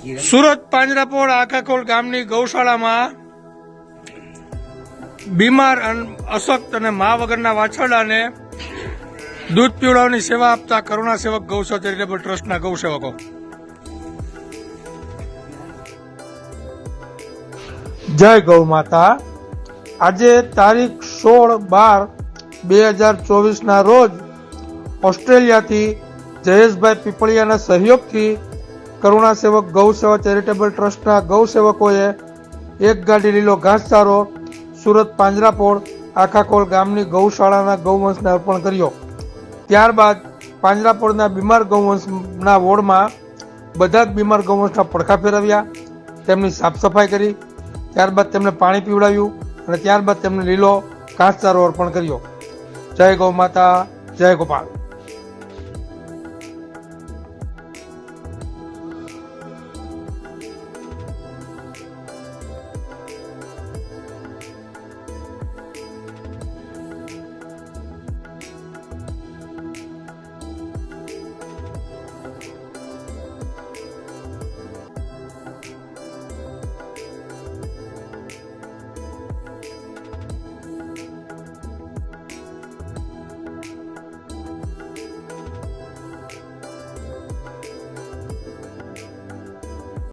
સુરત પાંજરાપોળ આખાકોલ ગામની ગૌશાળામાં બીમાર અશક્ત અને મા વગરના વાછરડાને દૂધ પીવડાવવાની સેવા આપતા કરુણા સેવક ગૌસેવા ચેરિટેબલ ટ્રસ્ટના ગૌસેવકો. જય ગૌ માતા. આજે તારીખ 16/12/2024 રોજ ઓસ્ટ્રેલિયાથી જયેશભાઈ પીપળિયાના સહયોગથી કરુણા સેવક ગૌસેવા ચેરિટેબલ ટ્રસ્ટના ગૌસેવકોએ એક ગાડી લીલો ઘાસચારો સુરત પાંજરાપોળ આખાકોલ ગામની ગૌશાળાના ગૌવંશને અર્પણ કર્યો. ત્યારબાદ પાંજરાપોળના બીમાર ગૌવંશના વોર્ડમાં બધા જ બીમાર ગૌવંશના પડખા ફેરવ્યા, તેમની સાફ સફાઈ કરી, ત્યારબાદ તેમને પાણી પીવડાવ્યું અને ત્યારબાદ તેમને લીલો ઘાસચારો અર્પણ કર્યો. જય ગૌ માતા, જય ગોપાલ.